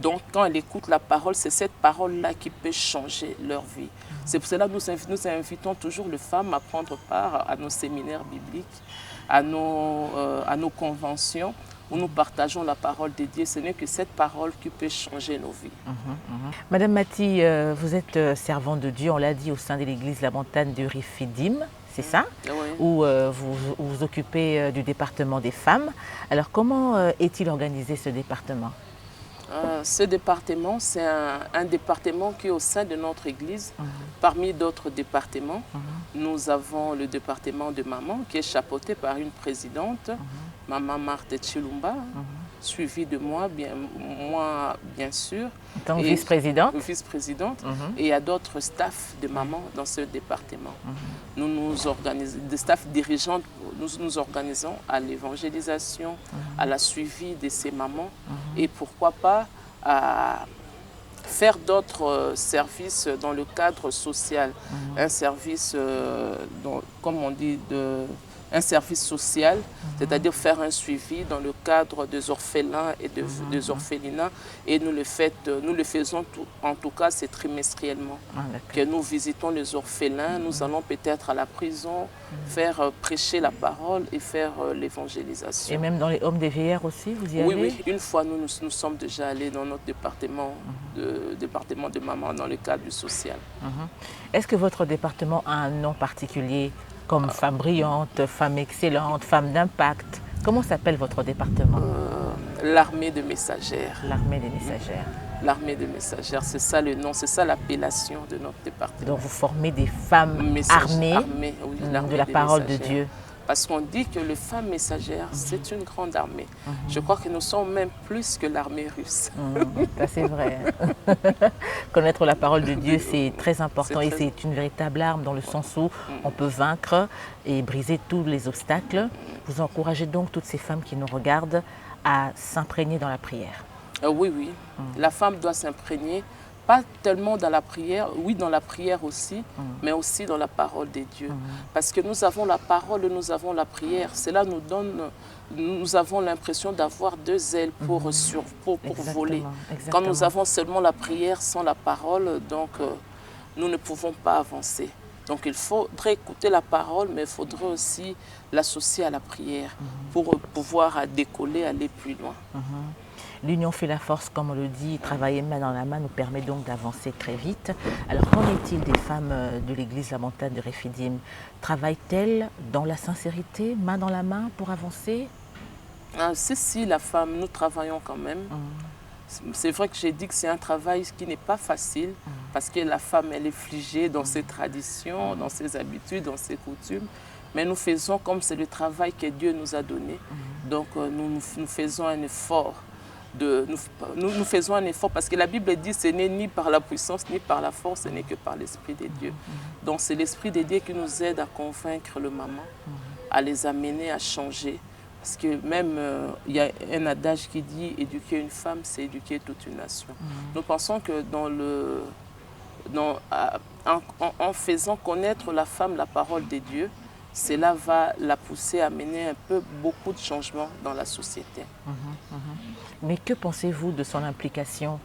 Donc quand elles écoutent la parole, c'est cette parole-là qui peut changer leur vie. C'est pour cela que nous invitons toujours les femmes à prendre part à nos séminaires bibliques, à nos conventions, où nous partageons la parole de Dieu. Ce n'est que cette parole qui peut changer nos vies. Madame Mati, vous êtes servante de Dieu, on l'a dit, au sein de l'église La Montagne de Rifidim, c'est ça? Oui. Où vous vous occupez du département des femmes. Alors comment est-il organisé ce département? Ce département, c'est un département qui est au sein de notre église. Parmi d'autres départements, nous avons le département de maman qui est chapeauté par une présidente, Maman Marthe Chilumba, suivie de moi bien sûr. Donc vice-présidente. Vice-présidente. Et il y a d'autres staffs de maman dans ce département. Nous nous organisons, des staffs dirigeants, nous nous organisons à l'évangélisation, à la suivi de ces mamans et pourquoi pas à faire d'autres services dans le cadre social. Un service, comme on dit, un service social, c'est-à-dire faire un suivi dans le cadre des orphelins et des orphelinats. Et nous le faisons, en tout cas, c'est trimestriellement. Que nous visitons les orphelins, nous allons peut-être à la prison, faire prêcher la parole et faire l'évangélisation. Et même dans les hommes des vieillards aussi, vous y allez? Oui. Une fois, nous sommes déjà allés dans notre département de maman, dans le cadre du social. Est-ce que votre département a un nom particulier? Comme femme brillante, femme excellente, femme d'impact. Comment s'appelle votre département? L'armée de messagères. L'armée des messagères. L'armée de messagères, c'est ça le nom, c'est ça l'appellation de notre département. Donc vous formez des femmes armées de la parole de Dieu. Parce qu'on dit que les femmes messagères, c'est une grande armée. Je crois que nous sommes même plus que l'armée russe. Ça c'est vrai. Connaître la parole de Dieu, c'est très important et c'est une véritable arme dans le sens où on peut vaincre et briser tous les obstacles. Vous encouragez donc toutes ces femmes qui nous regardent à s'imprégner dans la prière. Oui. La femme doit s'imprégner. Pas tellement dans la prière, oui dans la prière aussi, mais aussi dans la parole de Dieu. Parce que nous avons la parole et nous avons la prière. Cela nous donne, nous avons l'impression d'avoir 2 ailes pour voler. Quand nous avons seulement la prière sans la parole, donc nous ne pouvons pas avancer. Donc il faudrait écouter la parole, mais il faudrait aussi l'associer à la prière pour pouvoir décoller, aller plus loin. L'union fait la force, comme on le dit, travailler main dans la main nous permet donc d'avancer très vite. Alors qu'en est-il des femmes de l'église La Montagne de Rifidim? Travaillent-elles dans la sincérité, main dans la main pour avancer? Si, la femme, nous travaillons quand même. C'est vrai que j'ai dit que c'est un travail qui n'est pas facile parce que la femme, elle est figée dans ses traditions, dans ses habitudes, dans ses coutumes. Mais nous faisons comme c'est le travail que Dieu nous a donné, Donc nous faisons un effort. Nous faisons un effort parce que la Bible dit ce n'est ni par la puissance ni par la force, ce n'est que par l'Esprit de Dieu. Donc c'est l'Esprit de Dieu qui nous aide à convaincre le maman, à les amener à changer. Parce que même, il y a un adage qui dit « éduquer une femme, c'est éduquer toute une nation ». Nous pensons que en faisant connaître la femme la parole de Dieu, cela va la pousser à mener un peu beaucoup de changements dans la société. Mais que pensez-vous de son implication?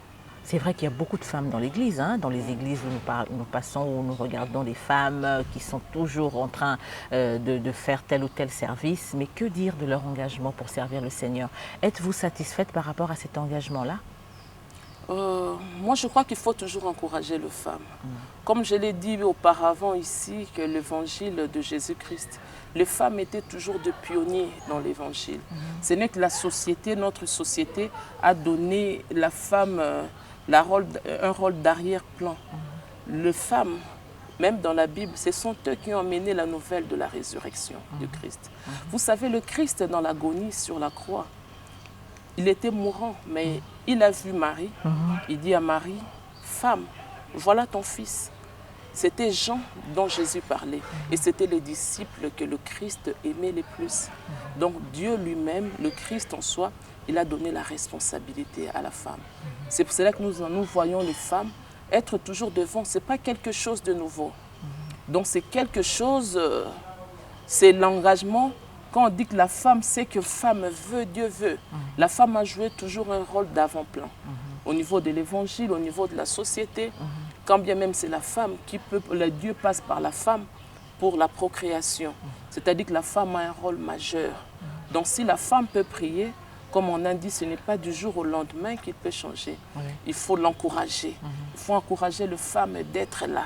C'est vrai qu'il y a beaucoup de femmes dans l'Église, hein, dans les églises où nous passons, où nous regardons des femmes qui sont toujours en train de faire tel ou tel service. Mais que dire de leur engagement pour servir le Seigneur? Êtes-vous satisfaite par rapport à cet engagement-là? Moi, je crois qu'il faut toujours encourager les femmes. Comme je l'ai dit auparavant ici, que l'évangile de Jésus-Christ, les femmes étaient toujours des pionniers dans l'évangile. Ce n'est que la société, notre société, a donné la femme un rôle d'arrière-plan. Les femmes, même dans la Bible, ce sont eux qui ont amené la nouvelle de la résurrection de Christ. Vous savez, le Christ, dans l'agonie sur la croix, il était mourant, mais il a vu Marie. Il dit à Marie, « Femme, voilà ton fils ». C'était Jean dont Jésus parlait. Et c'était les disciples que le Christ aimait les plus. Donc Dieu lui-même, le Christ en soi, il a donné la responsabilité à la femme. C'est pour cela que nous voyons les femmes être toujours devant. Ce n'est pas quelque chose de nouveau. Donc c'est quelque chose, c'est l'engagement. Quand on dit que la femme sait que femme veut, Dieu veut, la femme a joué toujours un rôle d'avant-plan. Au niveau de l'évangile, au niveau de la société, quand bien même c'est la femme qui peut, Dieu passe par la femme pour la procréation. C'est-à-dire que la femme a un rôle majeur. Donc si la femme peut prier, comme on a dit, ce n'est pas du jour au lendemain qu'il peut changer. Il faut l'encourager. Il faut encourager les femmes d'être là,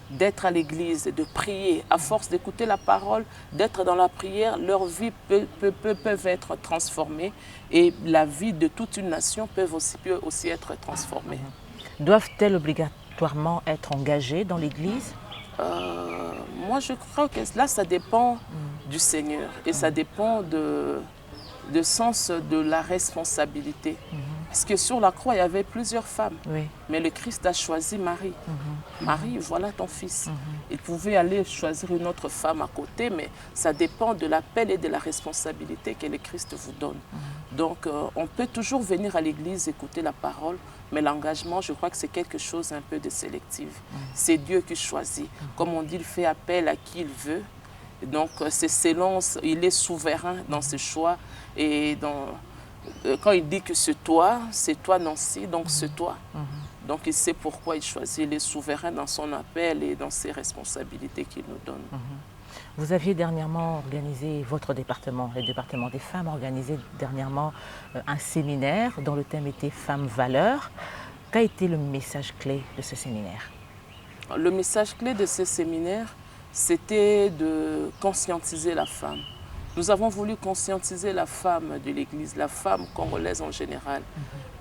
d'être à l'église, de prier. À force d'écouter la parole, d'être dans la prière, leur vie peuvent être transformées et la vie de toute une nation peut aussi être transformée. Doivent-elles obligatoirement être engagées dans l'église? Moi, je crois que là, ça dépend du Seigneur et ça dépend du sens de la responsabilité. Parce que sur la croix, il y avait plusieurs femmes. Mais le Christ a choisi Marie. Marie, voilà ton fils. Il pouvait aller choisir une autre femme à côté, mais ça dépend de l'appel et de la responsabilité que le Christ vous donne. Donc, on peut toujours venir à l'église, écouter la parole, mais l'engagement, je crois que c'est quelque chose un peu de sélectif. C'est Dieu qui choisit. Comme on dit, il fait appel à qui il veut. Donc, c'est selon, il est souverain dans ses choix et quand il dit que c'est toi Nancy, donc c'est toi. Donc il sait pourquoi il choisit, il est souverain dans son appel et dans ses responsabilités qu'il nous donne. Vous aviez dernièrement organisé, votre département, le département des femmes, a organisé dernièrement un séminaire dont le thème était Femmes Valeurs. Quel a été le message clé de ce séminaire? Le message clé de ce séminaire, c'était de conscientiser la femme. Nous avons voulu conscientiser la femme de l'Église, la femme congolaise en général,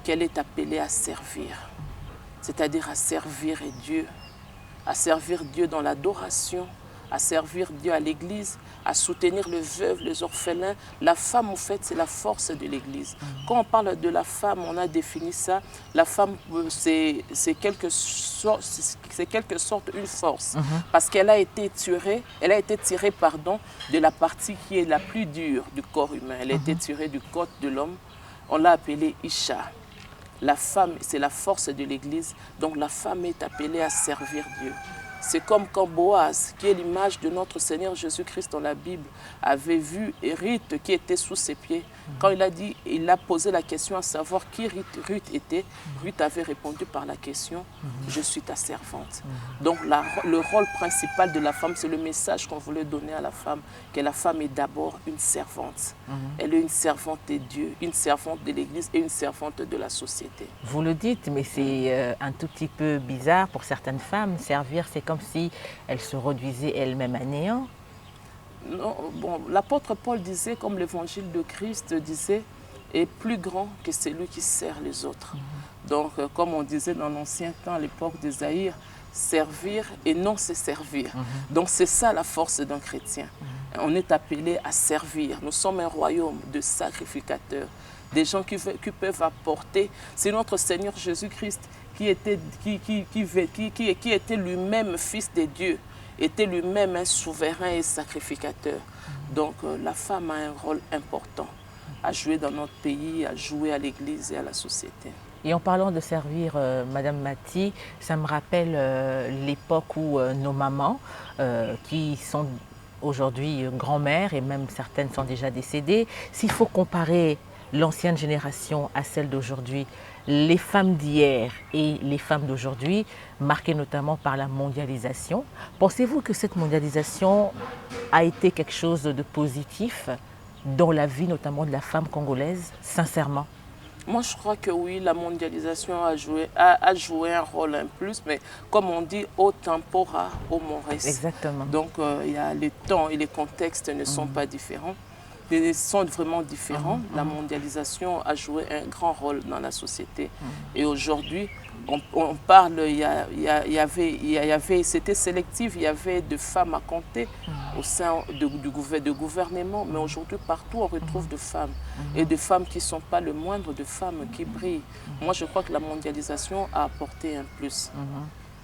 qu'elle est appelée à servir, c'est-à-dire à servir Dieu dans l'adoration, à servir Dieu à l'Église, à soutenir les veuves, les orphelins. La femme, en fait, c'est la force de l'Église. Quand on parle de la femme, on a défini ça. La femme, c'est quelque sorte une force. Parce qu'elle a été tirée, de la partie qui est la plus dure du corps humain. Elle a été tirée du corps de l'homme. On l'a appelée Isha. La femme, c'est la force de l'Église. Donc la femme est appelée à servir Dieu. C'est comme quand Boaz, qui est l'image de notre Seigneur Jésus-Christ dans la Bible, avait vu Ruth qui était sous ses pieds. Quand il a posé la question à savoir qui Ruth était, Ruth avait répondu par la question « Je suis ta servante ». Donc le rôle principal de la femme, c'est le message qu'on voulait donner à la femme, que la femme est d'abord une servante. Elle est une servante de Dieu, une servante de l'Église et une servante de la société. Vous le dites, mais c'est un tout petit peu bizarre pour certaines femmes. Servir, c'est comme si elles se réduisaient elles-mêmes à néant. Non, bon, l'apôtre Paul disait, comme l'évangile de Christ disait, est plus grand que celui qui sert les autres. Donc, comme on disait dans l'ancien temps, à l'époque d'Ésaïe, servir et non se servir. Donc, c'est ça la force d'un chrétien. On est appelé à servir. Nous sommes un royaume de sacrificateurs, des gens qui peuvent apporter. C'est notre Seigneur Jésus-Christ qui était lui-même fils de Dieu, était lui-même un souverain et sacrificateur. Donc la femme a un rôle important à jouer dans notre pays, à jouer à l'Église et à la société. Et en parlant de servir, Madame Mati, ça me rappelle l'époque où nos mamans, qui sont aujourd'hui grand-mères et même certaines sont déjà décédées, s'il faut comparer l'ancienne génération à celle d'aujourd'hui, les femmes d'hier et les femmes d'aujourd'hui, marquées notamment par la mondialisation, pensez-vous que cette mondialisation a été quelque chose de positif dans la vie notamment de la femme congolaise, sincèrement? Moi, je crois que oui, la mondialisation a joué un rôle en plus, mais comme on dit, au tempora, au mores. Exactement. Donc, il y a les temps et les contextes ne sont pas différents. Ils sont vraiment différents. La mondialisation a joué un grand rôle dans la société. Et aujourd'hui, on parle, c'était sélectif, il y avait de femmes à compter au sein du gouvernement, mais aujourd'hui, partout, on retrouve de femmes. Et de femmes qui ne sont pas le moindre, de femmes qui brillent. Moi, je crois que la mondialisation a apporté un plus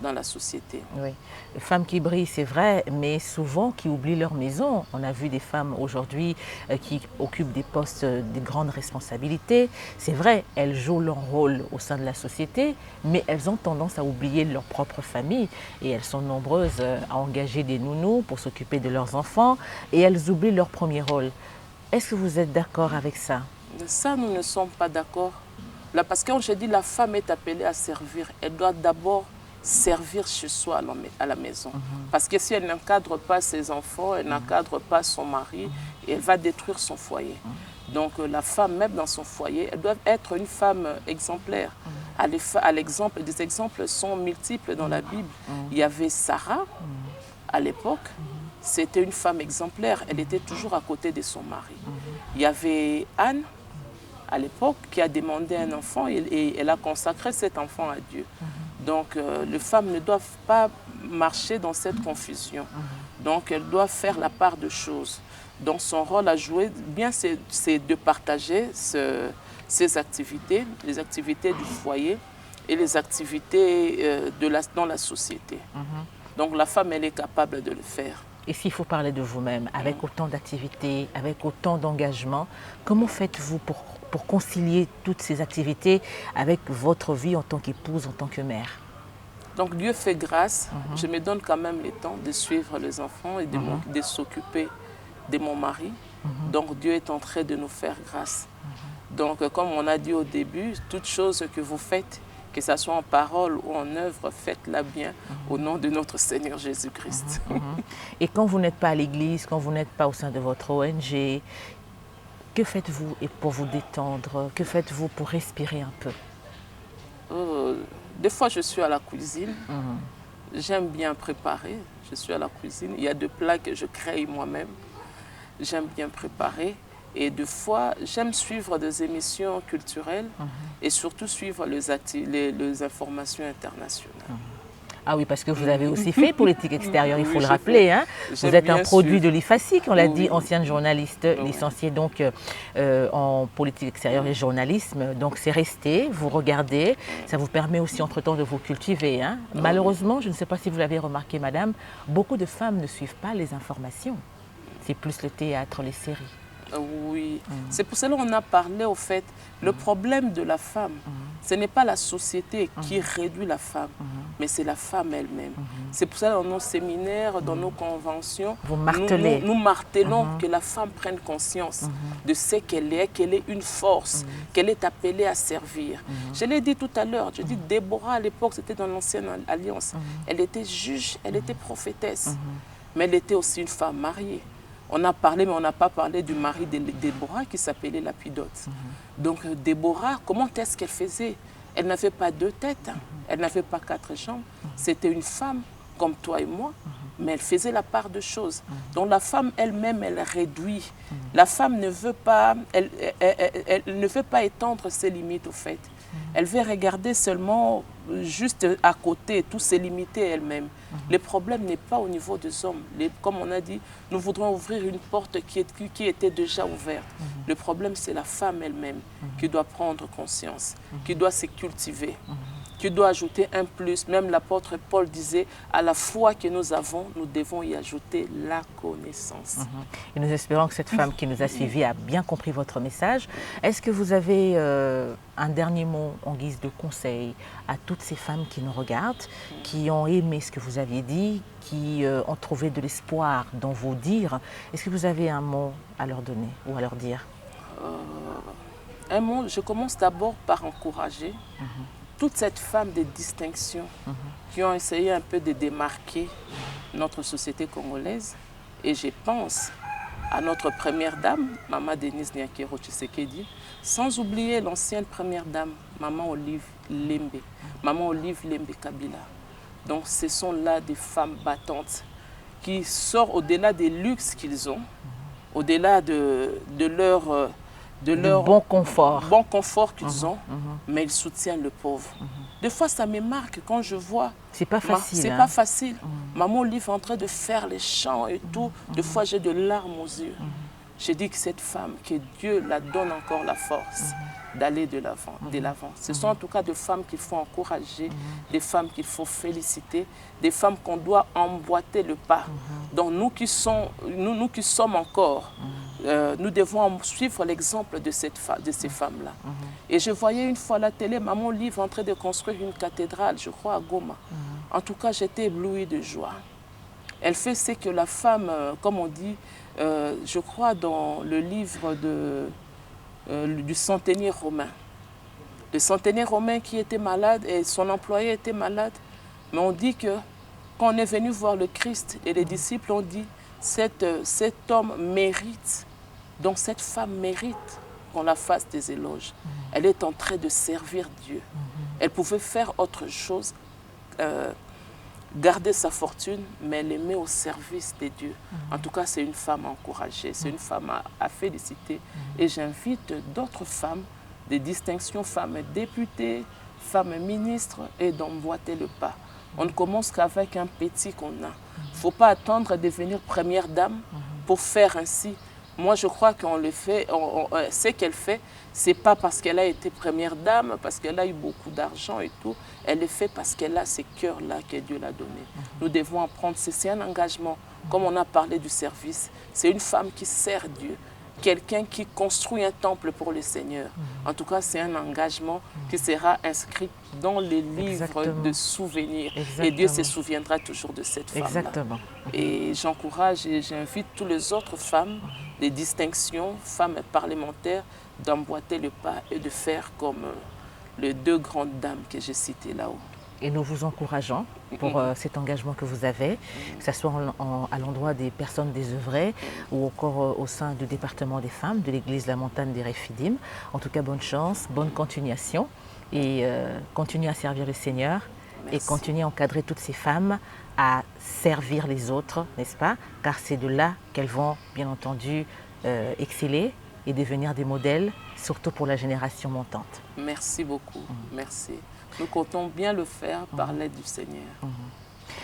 dans la société. Oui, les femmes qui brillent, c'est vrai, mais souvent qui oublient leur maison. On a vu des femmes aujourd'hui qui occupent des postes de grandes responsabilités. C'est vrai, elles jouent leur rôle au sein de la société, mais elles ont tendance à oublier leur propre famille. Et elles sont nombreuses à engager des nounous pour s'occuper de leurs enfants et elles oublient leur premier rôle. Est-ce que vous êtes d'accord avec ça? Ça, nous ne sommes pas d'accord. Là, parce que quand je dis la femme est appelée à servir, elle doit d'abord servir chez soi à la maison. Parce que si elle n'encadre pas ses enfants, elle n'encadre pas son mari, et elle va détruire son foyer. Donc la femme, même dans son foyer, elle doit être une femme exemplaire. À l'exemple, des exemples sont multiples dans la Bible. Il y avait Sarah, à l'époque, c'était une femme exemplaire. Elle était toujours à côté de son mari. Il y avait Anne, à l'époque, qui a demandé un enfant et elle a consacré cet enfant à Dieu. Donc, les femmes ne doivent pas marcher dans cette confusion. Donc, elles doivent faire la part de choses. Donc, son rôle à jouer, bien, c'est de partager ses activités, les activités du foyer et les activités dans la société. Donc, la femme, elle est capable de le faire. Et s'il faut parler de vous-même, avec autant d'activités, avec autant d'engagement, comment faites-vous pour concilier toutes ces activités avec votre vie en tant qu'épouse, en tant que mère? Donc Dieu fait grâce. Je me donne quand même le temps de suivre les enfants et de s'occuper de mon mari. Donc Dieu est en train de nous faire grâce. Donc comme on a dit au début, toute chose que vous faites, que ce soit en parole ou en œuvre, faites-la bien au nom de notre Seigneur Jésus-Christ. Et quand vous n'êtes pas à l'église, quand vous n'êtes pas au sein de votre ONG, que faites-vous pour vous détendre? Que faites-vous pour respirer un peu? Des fois, je suis à la cuisine. J'aime bien préparer. Je suis à la cuisine. Il y a des plats que je crée moi-même. J'aime bien préparer. Et des fois, j'aime suivre des émissions culturelles et surtout suivre les informations internationales. Ah oui, parce que vous avez aussi fait politique extérieure, il faut le rappeler. Hein. Vous êtes un produit de l'IFACI, on l'a dit, ancienne journaliste, licenciée donc en politique extérieure et journalisme. Donc c'est resté, vous regardez, ça vous permet aussi entre-temps de vous cultiver. Hein. Malheureusement, je ne sais pas si vous l'avez remarqué, madame, beaucoup de femmes ne suivent pas les informations. C'est plus le théâtre, les séries. Oui, c'est pour cela qu'on a parlé au fait, le problème de la femme, ce n'est pas la société qui réduit la femme, mais c'est la femme elle-même. C'est pour ça dans nos séminaires, dans nos conventions, nous martelons que la femme prenne conscience de ce qu'elle est une force, qu'elle est appelée à servir. Je l'ai dit tout à l'heure, je dis Déborah à l'époque, c'était dans l'ancienne alliance, elle était juge, elle était prophétesse, mais elle était aussi une femme mariée. On a parlé, mais on n'a pas parlé du mari de Déborah qui s'appelait Lapidote. Donc Déborah, comment est-ce qu'elle faisait? Elle n'avait pas 2 têtes, elle n'avait pas 4 jambes. C'était une femme comme toi et moi, mais elle faisait la part de choses. Donc la femme elle-même, elle réduit. La femme ne veut pas, elle ne veut pas étendre ses limites au fait. Elle veut regarder seulement juste à côté, tout c'est limité elle-même. Le problème n'est pas au niveau des hommes. Comme on a dit, nous voudrons ouvrir une porte qui était déjà ouverte. Le problème, c'est la femme elle-même qui doit prendre conscience, qui doit se cultiver, qui doit ajouter un plus. Même l'apôtre Paul disait, à la foi que nous avons, nous devons y ajouter la connaissance. Et nous espérons que cette femme qui nous a suivis a bien compris votre message. Est-ce que vous avez un dernier mot en guise de conseil à toutes ces femmes qui nous regardent, qui ont aimé ce que vous aviez dit, qui ont trouvé de l'espoir dans vos dires? Est-ce que vous avez un mot à leur donner ou à leur dire? Un mot, je commence d'abord par encourager toutes ces femmes de distinction qui ont essayé un peu de démarquer notre société congolaise. Et je pense à notre première dame, Maman Denise Nyakero Tshisekedi, sans oublier l'ancienne première dame, Maman Olive Lembe, Maman Olive Lembe Kabila. Donc ce sont là des femmes battantes qui sortent au-delà des luxes qu'ils ont, au-delà de leur bon confort qu'ils ont, mais ils soutiennent le pauvre. Des fois, ça me marque quand je vois. C'est pas facile. C'est pas facile. Maman Olive en train de faire les chants et tout. Des fois, j'ai de larmes aux yeux. J'ai dit que cette femme, que Dieu la donne encore la force d'aller de l'avant. Ce sont en tout cas des femmes qu'il faut encourager, des femmes qu'il faut féliciter, des femmes qu'on doit emboîter le pas. Donc nous qui sommes encore, nous devons suivre l'exemple de ces femmes-là. Et je voyais une fois à la télé, Maman Olive en train de construire une cathédrale, je crois à Goma. En tout cas, j'étais éblouie de joie. Elle fait ce que la femme, comme on dit, je crois dans le livre du centenier romain. Le centenier romain qui était malade et son employé était malade. Mais on dit que quand on est venu voir le Christ et les disciples ont dit, cet homme mérite, donc cette femme mérite qu'on la fasse des éloges. Elle est en train de servir Dieu. Elle pouvait faire autre chose, garder sa fortune, mais elle les met au service de Dieu. En tout cas, c'est une femme à encourager, c'est une femme à féliciter. Et j'invite d'autres femmes, des distinctions, femmes députées, femmes ministres, et d'emboîter le pas. On ne commence qu'avec un petit qu'on a. Il ne faut pas attendre à devenir première dame pour faire ainsi. Moi, je crois qu'on le fait, ce qu'elle fait, ce n'est pas parce qu'elle a été première dame, parce qu'elle a eu beaucoup d'argent et tout. Elle le fait parce qu'elle a ces cœurs-là que Dieu l'a donné. Nous devons apprendre, c'est un engagement. Comme on a parlé du service, c'est une femme qui sert Dieu. Quelqu'un qui construit un temple pour le Seigneur. En tout cas, c'est un engagement qui sera inscrit dans les livres de souvenirs. Et Dieu se souviendra toujours de cette femme-là. Et j'encourage et j'invite toutes les autres femmes, des distinctions, femmes parlementaires, d'emboîter le pas et de faire comme les deux grandes dames que j'ai citées là-haut. Et nous vous encourageons pour cet engagement que vous avez, que ce soit à l'endroit des personnes désœuvrées ou encore au sein du département des femmes de l'Église La Montagne des Réphidim. En tout cas, bonne chance, bonne continuation et continuez à servir le Seigneur. Merci. Et continuez à encadrer toutes ces femmes à servir les autres, n'est-ce pas? Car c'est de là qu'elles vont, bien entendu, exceller et devenir des modèles, surtout pour la génération montante. Merci beaucoup, merci. Nous comptons bien le faire par l'aide du Seigneur.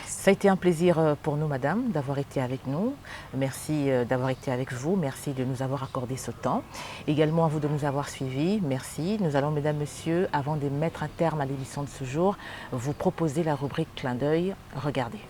Ça a été un plaisir pour nous, madame, d'avoir été avec nous. Merci d'avoir été avec vous. Merci de nous avoir accordé ce temps. Également à vous de nous avoir suivis. Merci. Nous allons, mesdames, messieurs, avant de mettre un terme à l'émission de ce jour, vous proposer la rubrique Clin d'œil. Regardez.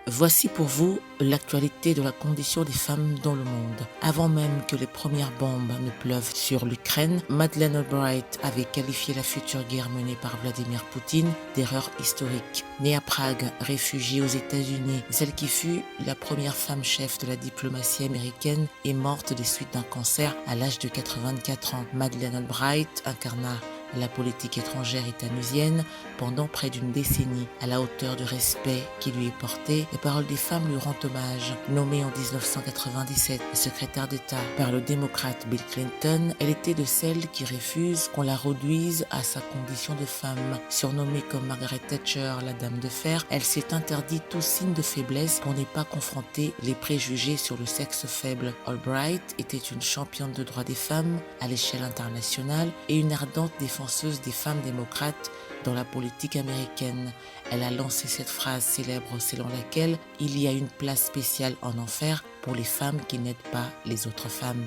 Voici pour vous l'actualité de la condition des femmes dans le monde. Avant même que les premières bombes ne pleuvent sur l'Ukraine, Madeleine Albright avait qualifié la future guerre menée par Vladimir Poutine d'erreur historique. Née à Prague, réfugiée aux États-Unis, celle qui fut la première femme chef de la diplomatie américaine est morte des suites d'un cancer à l'âge de 84 ans. Madeleine Albright incarna la politique étrangère itanusienne pendant près d'une décennie. À la hauteur du respect qui lui est porté, les paroles des femmes lui rendent hommage. Nommée en 1997 secrétaire d'État par le démocrate Bill Clinton, elle était de celles qui refusent qu'on la réduise à sa condition de femme. Surnommée comme Margaret Thatcher, la Dame de Fer, elle s'est interdit tout signe de faiblesse pour ne pas confronter les préjugés sur le sexe faible. Albright était une championne de droits des femmes à l'échelle internationale et une ardente défenseuse des femmes démocrates dans la politique américaine. Elle a lancé cette phrase célèbre selon laquelle « Il y a une place spéciale en enfer pour les femmes qui n'aident pas les autres femmes ».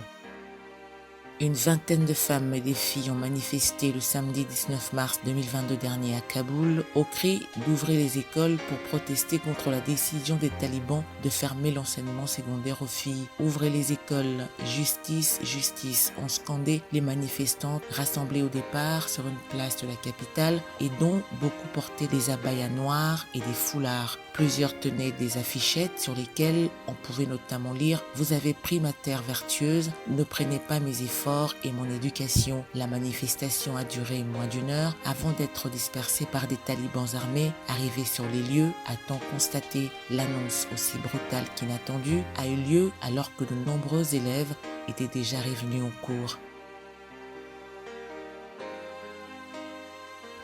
Une vingtaine de femmes et des filles ont manifesté le samedi 19 mars 2022 dernier à Kaboul au cri d'ouvrir les écoles pour protester contre la décision des talibans de fermer l'enseignement secondaire aux filles. Ouvrez les écoles, justice, justice, ont scandé les manifestantes rassemblées au départ sur une place de la capitale et dont beaucoup portaient des abayas noirs et des foulards. Plusieurs tenaient des affichettes sur lesquelles on pouvait notamment lire « Vous avez pris ma terre vertueuse, ne prenez pas mes efforts et mon éducation ». La manifestation a duré moins d'une heure avant d'être dispersée par des talibans armés. Arrivés sur les lieux, a-t-on constaté, l'annonce aussi brutale qu'inattendue a eu lieu alors que de nombreux élèves étaient déjà revenus au cours.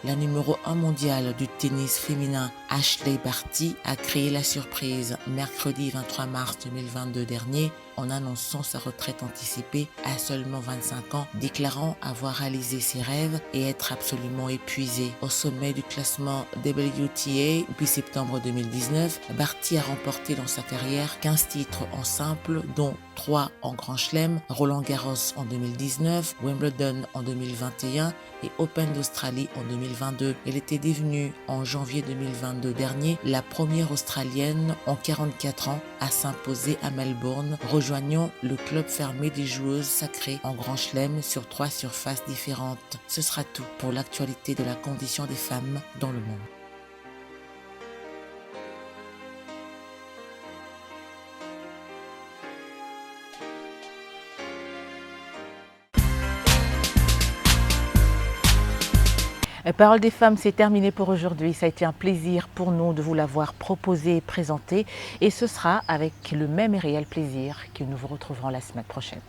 La numéro 1 mondiale du tennis féminin Ashley Barty a créé la surprise mercredi 23 mars 2022 dernier en annonçant sa retraite anticipée à seulement 25 ans, déclarant avoir réalisé ses rêves et être absolument épuisée. Au sommet du classement WTA depuis septembre 2019, Barty a remporté dans sa carrière 15 titres en simple, dont 3 en Grand Chelem, Roland Garros en 2019, Wimbledon en 2021 et Open d'Australie en 2022. Elle était devenue en janvier 2022 dernier la première Australienne en 44 ans à s'imposer à Melbourne, rejoignant le club fermé des joueuses sacrées en Grand Chelem sur 3 surfaces différentes. Ce sera tout pour l'actualité de la condition des femmes dans le monde. Parole des femmes, c'est terminé pour aujourd'hui. Ça a été un plaisir pour nous de vous l'avoir proposé et présenté. Et ce sera avec le même et réel plaisir que nous vous retrouverons la semaine prochaine.